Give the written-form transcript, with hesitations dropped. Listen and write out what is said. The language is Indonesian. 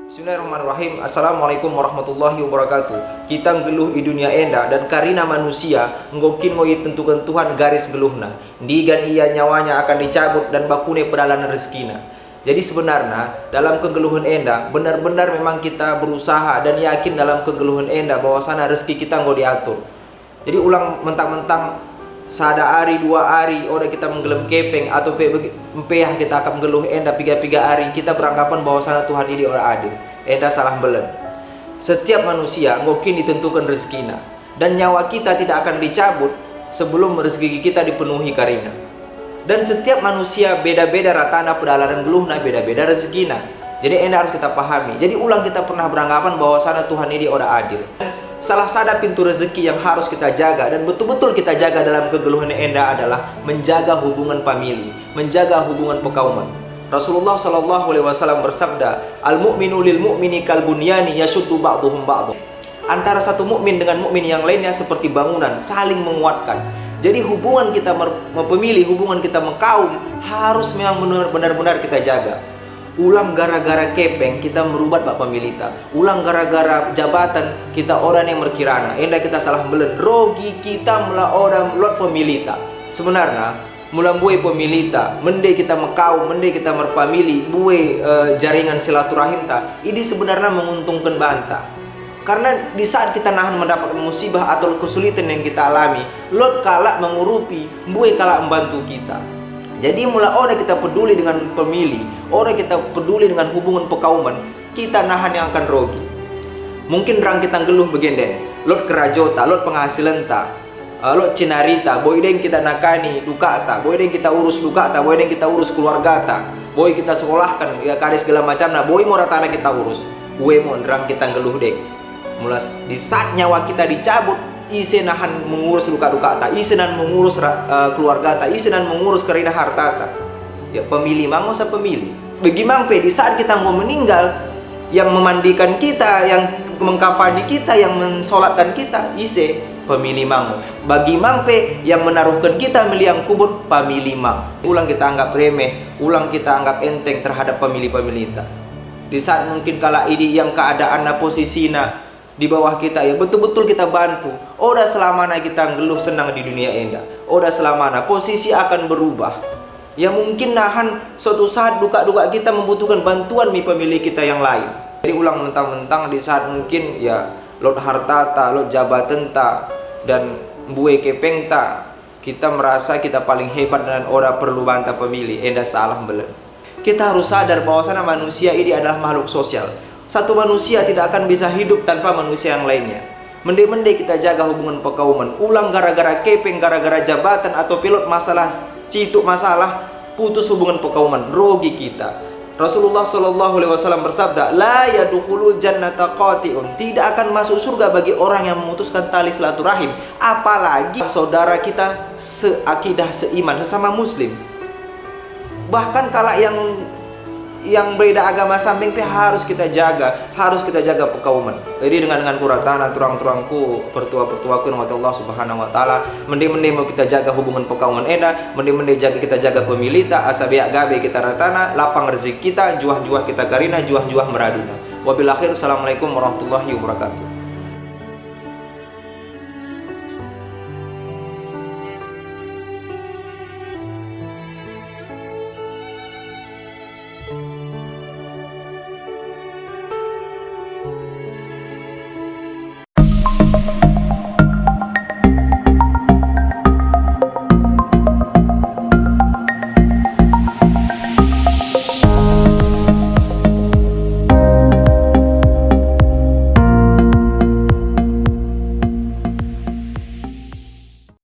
Bismillahirrahmanirrahim. Assalamualaikum warahmatullahi wabarakatuh. Kita geluh di dunia enda dan karina manusia ngokin ngoi tentukan Tuhan garis geluhna. Digan ia nyawanya akan dicabut dan bakune pedalanan rezekina. Jadi sebenarnya dalam kegeluhan enda benar-benar memang kita berusaha dan yakin dalam kegeluhan enda bahwasana rezeki kita nggo diatur. Jadi ulang mentang-mentang sada hari dua hari udah kita menggelem kepeng atau empeyah kita akan mengeluh enda piga hari kita beranggapan bahwasana Tuhan ini orang adil. Enda salah belen. Setiap manusia ngokin ditentukan rezekinya dan nyawa kita tidak akan dicabut sebelum rezeki kita dipenuhi karina. Dan setiap manusia beda-beda ratana pedalanan geluhna, beda-beda rezekina. Jadi enda harus kita pahami. Jadi ulang kita pernah beranggapan bahwasana Tuhan ini orang adil. Salah satu pintu rezeki yang harus kita jaga dan betul-betul kita jaga dalam kegeluhan enda adalah menjaga hubungan famili, menjaga hubungan pekauman. Rasulullah SAW bersabda, "Al-mu'minu lil mu'mini kal bunyani yashuddu ba'duhum ba'dhum." Antara satu mukmin dengan mukmin yang lainnya seperti bangunan, saling menguatkan. Jadi hubungan kita memilih, hubungan kita mekaum harus memang benar-benar kita jaga. Ulang gara-gara kepeng kita merubat bak pemilita. Ulang gara-gara jabatan kita orang yang merkirana. Enda kita salah belen. Rogi kita mula orang lot pemilita. Sebenarnya mula buai pemilita, mende kita mekau, mende kita merpamili, buai jaringan silaturahim ta. Ini sebenarnya menguntungkan banta. Karena di saat kita nahan mendapatkan musibah atau kesulitan yang kita alami, lot kalak mengurupi, buai kalak membantu kita. Jadi mula orang kita peduli dengan pemilih, orang kita peduli dengan hubungan pekauman, kita nahan yang akan rogi. Mungkin orang kita geluh begenden, lot kerajota, lot penghasilan ta, lot cinarita, boy deng kita nakani duka ta, boy deng kita urus duka ta, boy deng kita urus keluarga ta, boy kita sekolahkan, ya kari segala macam na, boy mau ratana kita urus, gue mau orang kita geluh deng. Mula di saat nyawa kita dicabut, ise nahan mengurus duka-duka ta, ise nahan mengurus keluarga ta, ise nahan mengurus kerina harta ta. Ya pemilih mang usah pemilih. Bagaimana di saat kita mau meninggal, yang memandikan kita, yang mengkafani kita, yang mensolatkan kita, ise pemilih mang. Bagi mangpe yang menaruhkan kita meliang kubur, pemilih mang. Ulang kita anggap remeh, ulang kita anggap enteng terhadap pemilih-pemilih ta. Di saat mungkin kala ini yang keadaan posisinya di bawah kita, ya betul-betul kita bantu. Oda selamana kita ngeluh senang di dunia enda. Oda selamana posisi akan berubah. Ya mungkin nahan suatu saat duka-duka kita membutuhkan bantuan mi pemilik kita yang lain. Jadi ulang mentang-mentang di saat mungkin ya lot harta ta, lot jabatan ta, dan buai kepeng ta, kita merasa kita paling hebat dan oda perlu bantah pemilih. Enda salah belen. Kita harus sadar bahwasanya manusia ini adalah makhluk sosial. Satu manusia tidak akan bisa hidup tanpa manusia yang lainnya. Mende-mende kita jaga hubungan pekauman. Ulang gara-gara kepeng, gara-gara jabatan atau pilot masalah, cituk masalah, putus hubungan pekauman, rogi kita. Rasulullah SAW bersabda, "La yadukhulul jannata qati'un." Tidak akan masuk surga bagi orang yang memutuskan tali silaturahim, apalagi saudara kita seakidah, seiman, sesama muslim. Bahkan kala yang beda agama samping harus kita jaga pekauman. Jadi dengan kuratana turang-turangku, pertua-pertuaku nama Allah Subhanahu wa taala, mende-mende mau kita jaga hubungan pekauman eda, mende-mende kita jaga pemilita, asabiak gabe kita ratana, lapang rezeki kita, juah-juah kita karina, juah-juah meraduna. Wabil akhir, assalamualaikum warahmatullahi wabarakatuh.